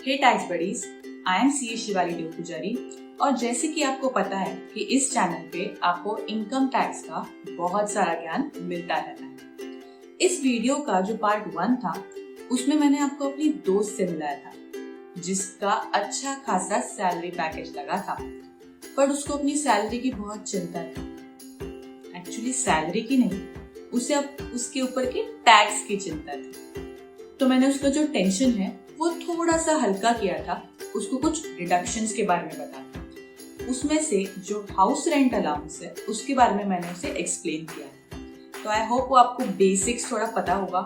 Hey tax buddies, I am C Shivali Dev Pujari और जैसे कि आपको पता है कि इस चैनल पे आपको इनकम टैक्स का बहुत सारा ज्ञान मिलता रहता है। इस वीडियो का जो पार्ट 1 था उसमें मैंने आपको अपनी दोस्त से मिलाया था जिसका अच्छा खासा सैलरी पैकेज लगा था, पर उसको अपनी सैलरी की बहुत चिंता थी। एक्चुअली सैलरी की नहीं, उसे अब उसके ऊपर की टैक्स की चिंता थी। तो मैंने उसका जो टेंशन है वो थोड़ा सा हल्का किया था, उसको कुछ डिडक्शंस के बारे में बताया। उसमें से जो हाउस रेंट अलाउंस है उसके बारे में मैंने उसे एक्सप्लेन किया। तो आई होप वो आपको बेसिक्स थोड़ा पता होगा।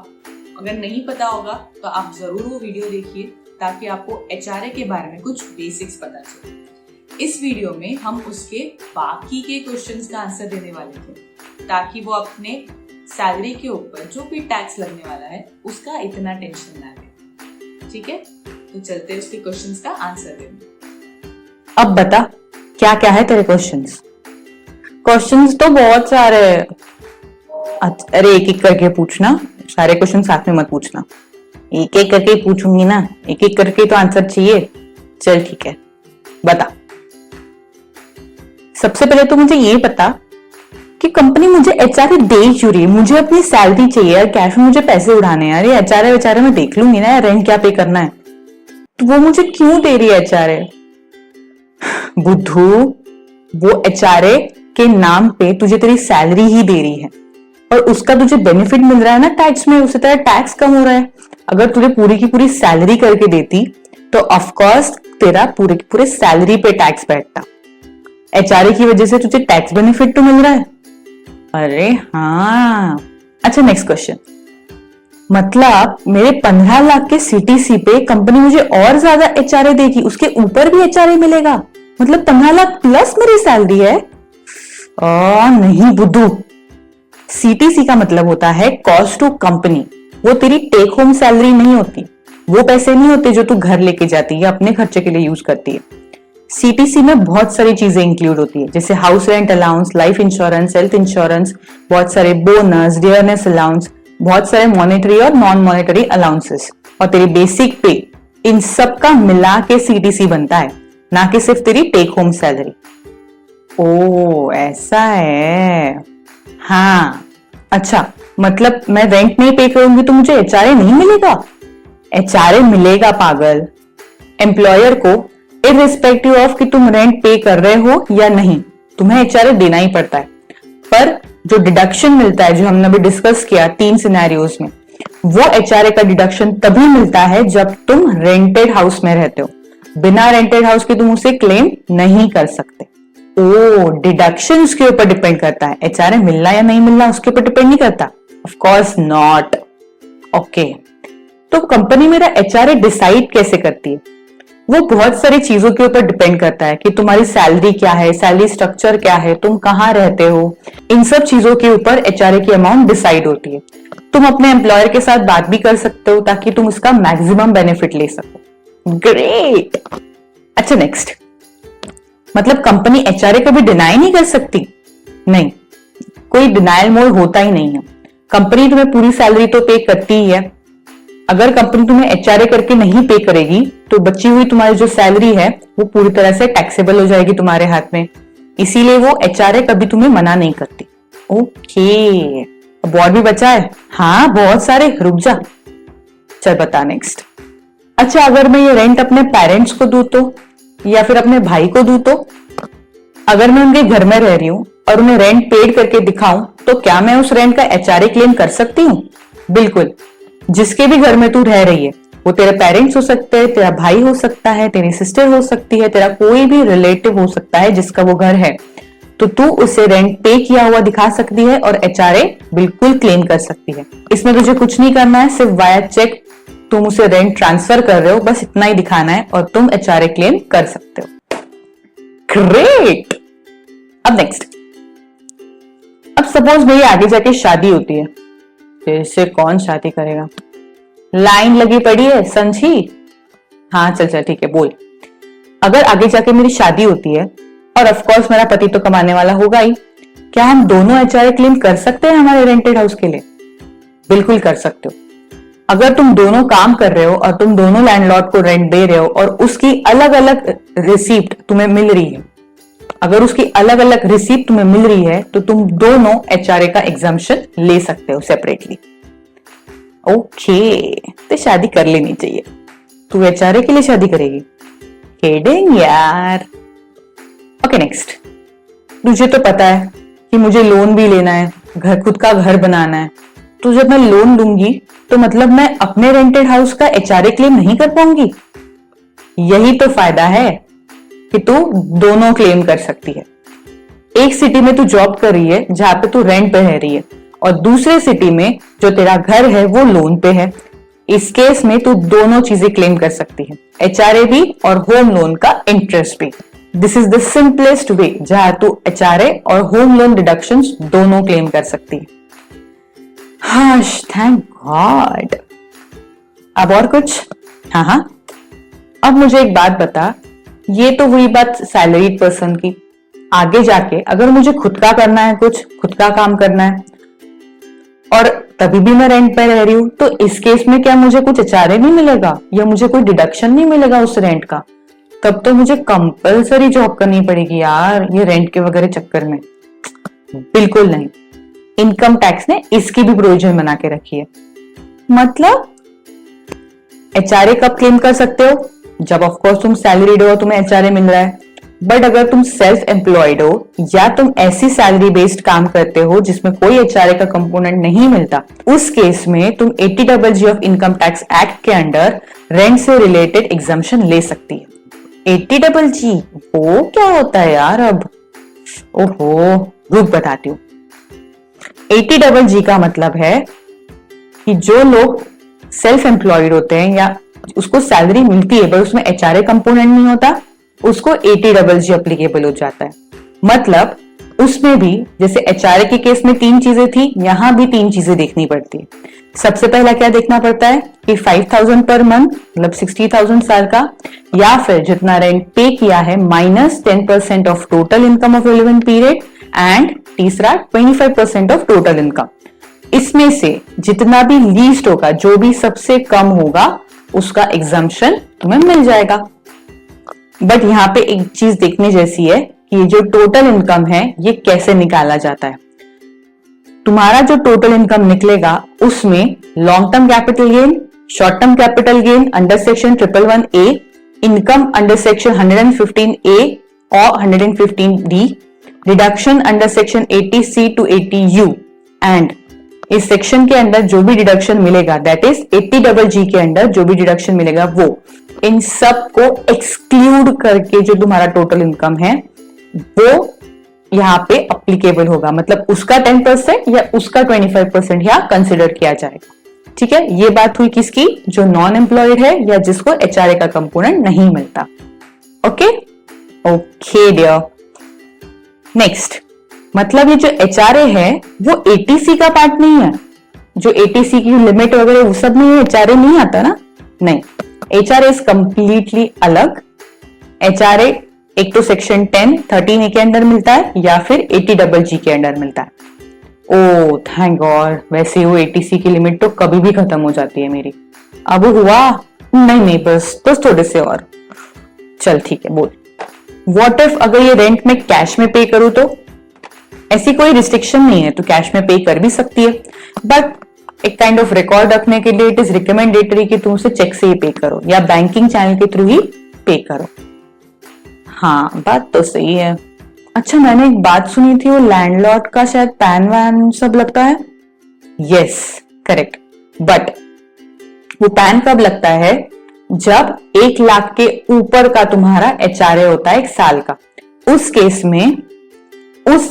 अगर नहीं पता होगा तो आप जरूर वो वीडियो देखिए ताकि आपको HRA के बारे में कुछ बेसिक्स पता चले। इस वीडियो में हम उसके बाकी के क्वेश्चंस का आंसर देने वाले थे ताकि वो अपने सैलरी के ऊपर जो भी टैक्स लगने वाला है उसका इतना टेंशन ना ले। ठीक है, तो चलते हैं उसके क्वेश्चंस का आंसर देने। अब बता क्या क्या है तेरे क्वेश्चंस? क्वेश्चंस तो बहुत सारे हैं। अरे एक एक करके पूछना, सारे क्वेश्चन साथ में मत पूछना। एक एक करके पूछूंगी ना, एक एक करके तो आंसर चाहिए। चल ठीक है, बता। सबसे पहले तो मुझे ये बता कि कंपनी मुझे HRA दे क्यों रही है? मुझे अपनी सैलरी चाहिए यार, कैश में मुझे पैसे उड़ाने हैं यार। ये HRA बेचारे में देख लूंगी ना यार, रेंट क्या पे करना है, तो वो मुझे क्यों दे रही है HRA? बुद्धू, वो HRA के नाम पे तुझे तेरी सैलरी ही दे रही है और उसका तुझे बेनिफिट मिल रहा है ना टैक्स में, उससे तेरा टैक्स कम हो रहा है। अगर तुझे पूरी की पूरी सैलरी करके देती तो ऑफकोर्स तेरा पूरे की पूरे सैलरी पे टैक्स बैठता। HRA की वजह से तुझे टैक्स बेनिफिट तो मिल रहा है। अरे हाँ, अच्छा नेक्स्ट क्वेश्चन। मतलब मेरे 15 लाख के CTC पे कंपनी मुझे और ज्यादा HRA देगी, उसके ऊपर भी HRA मिलेगा, मतलब 15 लाख प्लस मेरी सैलरी है। नहीं बुद्धू, CTC का मतलब होता है कॉस्ट टू कंपनी। वो तेरी टेक होम सैलरी नहीं होती, वो पैसे नहीं होते जो तू घर लेके जाती है अपने खर्चे के लिए यूज करती है। CTC में बहुत सारी चीजें इंक्लूड होती है, जैसे house rent allowance, life insurance, health insurance, बहुत सारे बोनस, डियरनेस अलाउंस, बहुत सारे मॉनेटरी और नॉन मॉनेटरी अलाउंसेस और तेरी बेसिक पे, इन सब का मिला के CTC बनता है, ना कि सिर्फ तेरी टेक होम सैलरी। ओ ऐसा है, हाँ। अच्छा, मतलब मैं रेंट नहीं पे करूंगी तो मुझे HRA नहीं मिलेगा? HRA मिलेगा पागल। एम्प्लॉयर को इररिस्पेक्टिव ऑफ कि तुम रेंट पे कर रहे हो या नहीं, तुम्हें HRA देना ही पड़ता है। पर जो डिडक्शन मिलता है, जो हमने अभी डिस्कस किया 3 सिनेरियोज में, वो HRA का डिडक्शन तभी मिलता है जब तुम रेंटेड हाउस में रहते हो। बिना रेंटेड हाउस के तुम उसे क्लेम नहीं कर सकते। ओ, डिडक्शन के ऊपर डिपेंड करता है, HRA मिलना या नहीं मिलना उसके ऊपर डिपेंड नहीं करता। Of course not. ओके, तो कंपनी मेरा HRA डिसाइड कैसे करती है? वो बहुत सारी चीजों के ऊपर डिपेंड करता है कि तुम्हारी सैलरी क्या है, सैलरी स्ट्रक्चर क्या है, तुम कहाँ रहते हो। इन सब चीजों के ऊपर HRA की अमाउंट डिसाइड होती है। तुम अपने एम्प्लॉयर के साथ बात भी कर सकते हो ताकि तुम इसका मैक्सिमम बेनिफिट ले सको। ग्रेट। अच्छा नेक्स्ट, मतलब कंपनी HRA कभी डिनाई नहीं कर सकती? नहीं, कोई डिनायल मोड होता ही नहीं है। कंपनी तुम्हें पूरी सैलरी तो पे करती ही है। अगर कंपनी तुम्हें HRA करके नहीं पे करेगी तो बची हुई तुम्हारी जो सैलरी है वो पूरी तरह से टैक्सेबल हो जाएगी तुम्हारे हाथ में, इसीलिए वो HRA कभी तुम्हें मना नहीं करती। ओके, अब और भी बचा है? हाँ बहुत सारे, रुक जा। चल बता नेक्स्ट। अच्छा, अगर मैं ये रेंट अपने पेरेंट्स को दूं तो, या फिर अपने भाई को दूं तो? अगर मैं उनके घर में रह रही हूं और उन्हें रेंट पेड करके दिखाऊं तो क्या मैं उस रेंट का HRA क्लेम कर सकती हूँ? बिल्कुल। जिसके भी घर में तू रह रही है, वो तेरे पेरेंट्स हो सकते हैं, तेरा भाई हो सकता है, तेरी सिस्टर हो सकती है, तेरा कोई भी रिलेटिव हो सकता है जिसका वो घर है, तो तू उसे रेंट पे किया हुआ दिखा सकती है और HRA बिल्कुल क्लेम कर सकती है। इसमें तुझे कुछ नहीं करना है, सिर्फ वाया चेक तुम उसे रेंट ट्रांसफर कर रहे हो, बस इतना ही दिखाना है और तुम HRA क्लेम कर सकते हो। ग्रेट। अब नेक्स्ट, अब सपोज मेरी आगे जाके शादी होती है, फिर से कौन शादी करेगा? लाइन लगी पड़ी है समझी? हाँ चल चल ठीक है, बोल। अगर आगे जाके मेरी शादी होती है और ऑफ कोर्स मेरा पति तो कमाने वाला होगा ही, क्या हम दोनों HRA क्लेम कर सकते हैं हमारे रेंटेड हाउस के लिए? बिल्कुल कर सकते हो। अगर तुम दोनों काम कर रहे हो और तुम दोनों लैंडलॉर्ड को रेंट दे रहे हो और उसकी अलग अलग रिसीप्ट तुम्हें मिल रही है, अगर उसकी अलग अलग रिसीप्ट तुम्हें मिल रही है तो तुम दोनों एचआरए का एग्जाम्पशन ले सकते हो सेपरेटली। ओके, तो शादी कर लेनी चाहिए। तू एचआरए के लिए शादी करेगी? किडिंग यार। ओके नेक्स्ट, तुझे तो पता है कि मुझे लोन भी लेना है, घर खुद का घर बनाना है, तो जब मैं लोन लूंगी तो मतलब मैं अपने रेंटेड हाउस का एचआरए क्लेम नहीं कर पाऊंगी। यही तो फायदा है कि तू दोनों क्लेम कर सकती है। एक सिटी में तू जॉब कर रही है जहां पे तू रेंट पे रह रही है, और दूसरे सिटी में जो तेरा घर है वो लोन पे है। इस केस में तू दोनों चीजें क्लेम कर सकती है, एचआरए भी और होम लोन का इंटरेस्ट भी। This is the simplest way जहां तू एचआरए और होम लोन डिडक्शंस दोनों क्लेम कर सकती है। हाँ, थैंक गॉड। अब और कुछ? हाँ, अब मुझे एक बात बता, ये तो हुई बात सैलरीड पर्सन की। आगे जाके अगर मुझे खुद का करना है, कुछ खुद का काम करना है और तभी भी मैं रेंट पे रह रही हूं, तो इस केस में क्या मुझे कुछ एचआरए नहीं मिलेगा या मुझे कोई डिडक्शन नहीं मिलेगा उस रेंट का? तब तो मुझे कंपलसरी जॉब करनी पड़ेगी यार, ये रेंट के वगैरह चक्कर में। बिल्कुल नहीं। इनकम टैक्स ने इसकी भी प्रोविजन बना के रखी है। मतलब एचआरए कब क्लेम कर सकते हो? जब ऑफकोर्स तुम सैलरीड हो, तुम्हें एचआरए मिल रहा है। बट अगर तुम सेल्फ एम्प्लॉयड हो या तुम ऐसी सैलरी बेस्ड काम करते हो जिसमें कोई एचआरए का कंपोनेंट नहीं मिलता, उस केस में तुम 80GG of income tax act के अंडर रेंट से रिलेटेड एग्जम्पशन ले सकती है। 80GG वो क्या होता है यार? अब ओहो, रुक बताती हूँ। 80GG का मतलब है कि जो लोग सेल्फ एम्प्लॉयड होते हैं या उसको सैलरी मिलती है पर उसमें एचआरए कंपोनेंट नहीं होता, उसको 80GG एप्लीकेबल हो जाता है। मतलब उसमें भी जैसे एचआरए के केस में 3 चीजें थी, यहां भी 3 चीजें देखनी पड़ती है। सबसे पहला क्या देखना पड़ता है कि 5000 पर मंथ मतलब 60,000 साल का, या फिर जितना रेंट पे किया है minus 10% of total income of relevant period, and तीसरा 25% ऑफ टोटल इनकम। इसमें से जितना भी लीस्ट होगा, जो भी सबसे कम होगा, उसका एग्जम्पशन तुम्हें मिल जाएगा। बट यहाँ पे एक चीज देखने जैसी है कि ये जो टोटल इनकम है ये कैसे निकाला जाता है। तुम्हारा जो टोटल इनकम निकलेगा उसमें long term capital gain, short term capital gain under section 111A, income under section 115A और 115D, deduction under section 80C to 80U, and इस सेक्शन के अंदर जो भी डिडक्शन मिलेगा, दैट इज 80GG के अंदर जो भी डिडक्शन मिलेगा वो, इन सब को एक्सक्लूड करके जो तुम्हारा टोटल इनकम है वो यहाँ पे अप्लीकेबल होगा। मतलब उसका 10% या उसका 25% यहाँ कंसिडर किया जाएगा। ठीक है, ये बात हुई किसकी? जो नॉन एम्प्लॉयड है या जिसको एचआरए का कंपोनेंट नहीं मिलता। Okay okay dear. नेक्स्ट, मतलब ये जो एचआरए है वो एटीसी का पार्ट नहीं है। जो एटीसी की लिमिट वगैरह वो सब में एचआरए नहीं आता ना, नहीं। एचआरए इज कंप्लीटली अलग। एचआरए एक तो सेक्शन 10(13)A के अंडर मिलता है या फिर 80GG के अंडर मिलता है। ओ थैंक गॉड, वैसे वो एटीसी की लिमिट तो कभी भी खत्म हो जाती है मेरी। अब हुआ नहीं, बस थोड़े से और। चल ठीक है, बोल। व्हाट इफ अगर ये रेंट में कैश में पे करूं तो? ऐसी कोई रिस्ट्रिक्शन नहीं है, तो कैश में पे कर भी सकती है, बट एक काइंड ऑफ रिकॉर्ड रखने के लिए इट इज रिकमेंडेटरी कि तुम उसे चेक से ही पे करो या बैंकिंग चैनल के थ्रू ही पे करो। हाँ, बात तो सही है। अच्छा, मैंने एक बात सुनी थी, वो लैंडलॉर्ड का शायद पैन वैन सब लगता है। यस करेक्ट, बट वो पैन कब लगता है? जब 1 लाख के ऊपर का तुम्हारा एचआरए होता है 1 साल का। उस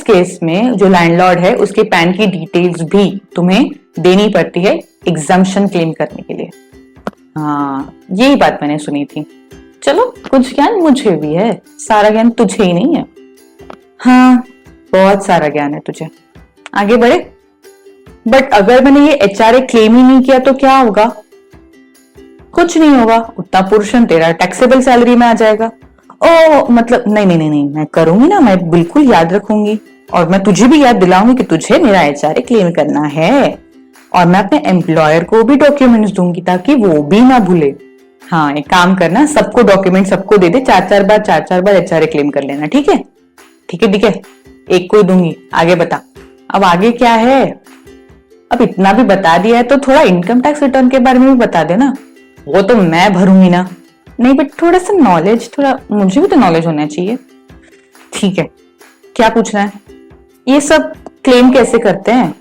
केस में जो लैंडलॉर्ड है उसके पैन की डिटेल्स भी तुम्हें देनी पड़ती है एग्जम्पशन क्लेम करने के लिए। हाँ, यही बात मैंने सुनी थी। चलो, कुछ ज्ञान मुझे भी है, सारा ज्ञान तुझे ही नहीं है। हाँ, बहुत सारा ज्ञान है तुझे। आगे बढ़े। बट अगर मैंने ये एचआरए क्लेम ही नहीं किया तो क्या होगा? कुछ नहीं होगा, उतना पोर्शन तेरा टैक्सेबल सैलरी में आ जाएगा। ओ मतलब नहीं, मैं करूंगी ना, मैं बिल्कुल याद रखूंगी और मैं तुझे भी याद दिलाऊंगी कि तुझे मेरा एचआरए क्लेम करना है। और मैं अपने एम्प्लॉयर को भी डॉक्यूमेंट्स दूंगी ताकि वो भी ना भूले। हाँ, एक काम करना, सबको डॉक्यूमेंट सबको दे दे, 4 बार एचआरए क्लेम कर लेना। ठीक है ठीक है ठीक है, एक को ही दूंगी। आगे बता, अब आगे क्या है? अब इतना भी बता दिया है तो थोड़ा इनकम टैक्स रिटर्न के बारे में भी बता देना। वो तो मैं भरूंगी ना। नहीं बट थोड़ा सा नॉलेज, थोड़ा मुझे भी तो नॉलेज होना चाहिए। ठीक है, क्या पूछना है? ये सब क्लेम कैसे करते हैं?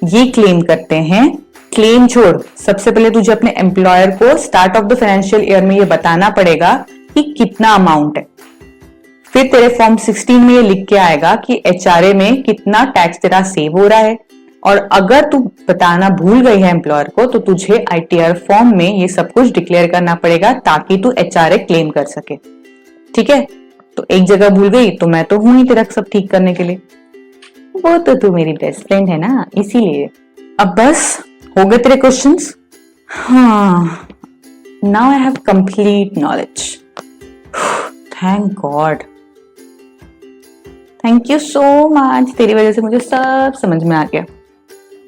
ये क्लेम करते हैं, क्लेम छोड़, सबसे पहले तुझे अपने एम्प्लॉयर को start of the financial year में ये बताना पड़ेगा कि कितना अमाउंट है। फिर तेरे फॉर्म 16 में ये लिख के आएगा कि एचआरए में कितना टैक्स तेरा सेव हो रहा है। और अगर तू बताना भूल गई है एम्प्लॉयर को तो तुझे आईटीआर फॉर्म में ये सब कुछ डिक्लेयर करना पड़ेगा ताकि तू एचआरए क्लेम कर सके। ठीक है, तो एक जगह भूल गई तो मैं तो हूं ही तेरा सब ठीक करने के लिए। वो तो तू मेरी बेस्ट फ्रेंड है ना, इसीलिए। अब बस हो गए तेरे क्वेश्चंस? हाँ, now I have complete knowledge. Thank God, thank you so much. तेरी वजह से मुझे सब समझ में आ गया।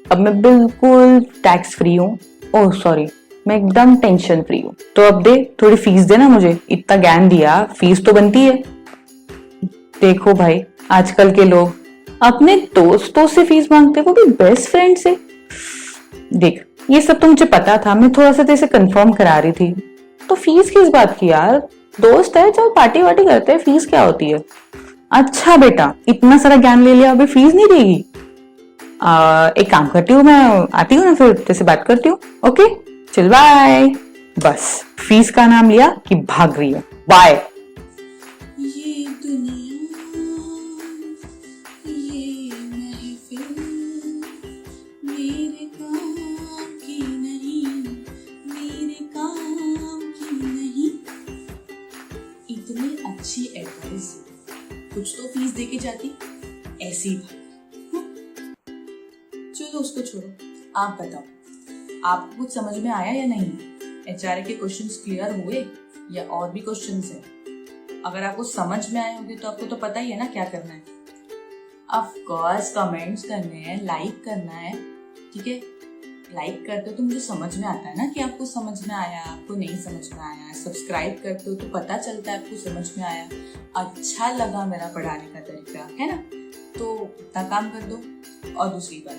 अब मैं बिल्कुल टैक्स फ्री हूँ। ओह सॉरी, मैं एकदम टेंशन फ्री हूँ। तो अब दे, थोड़ी फीस देना मुझे, इतना ज्ञान दिया, फीस तो बनती है। देखो भाई, आजकल के लोग अपने दोस्तों से फीस मांगते, वो भी बेस्ट फ्रेंड से। देख, ये सब तो मुझे पता था, मैं थोड़ा सा तेरे कंफर्म करा रही थी। तो फीस किस बात की यार, दोस्त है, चल पार्टी वार्टी करते हैं, फीस क्या होती है? अच्छा बेटा, इतना सारा ज्ञान ले लिया, अभी फीस नहीं देगी? एक काम करती हूँ, मैं आती हूँ ना, फिर तेरे बात करती हूँ। ओके चल बाय। बस फीस का नाम लिया कि भाग रही है। बाय। ये दुनिया, ये महफिल मेरे काम की नहीं, मेरे काम की नहीं। इतनी अच्छी एडवाइस, कुछ तो फीस देके जाती, ऐसी भाग। चलो उसको छोड़ो, आप बताओ, आपको कुछ समझ में आया या नहीं? एचआरए के क्वेश्चंस क्लियर हुए या और भी क्वेश्चंस हैं? अगर आपको समझ में आए होंगे तो आपको तो पता ही है ना क्या करना है। ऑफ कोर्स कमेंट्स करने हैं, लाइक करना है। ठीक है, लाइक करते हो तो मुझे समझ में आता है ना कि आपको समझ में आया, आपको नहीं समझ में आया। सब्सक्राइब करते हो तो पता चलता है आपको समझ में आया, अच्छा लगा मेरा पढ़ाने का तरीका, है ना? तो इतना काम कर दो। और दूसरी बात,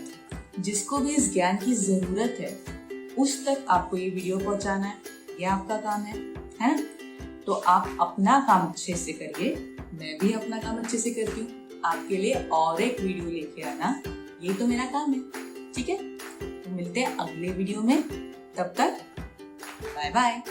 जिसको भी इस ज्ञान की जरूरत है उस तक आपको ये वीडियो पहुंचाना है, ये आपका काम है ना? तो आप अपना काम अच्छे से करिए, मैं भी अपना काम अच्छे से करती हूँ। आपके लिए और एक वीडियो लेके आना, ये तो मेरा काम है। ठीक है, तो मिलते हैं अगले वीडियो में, तब तक बाय बाय।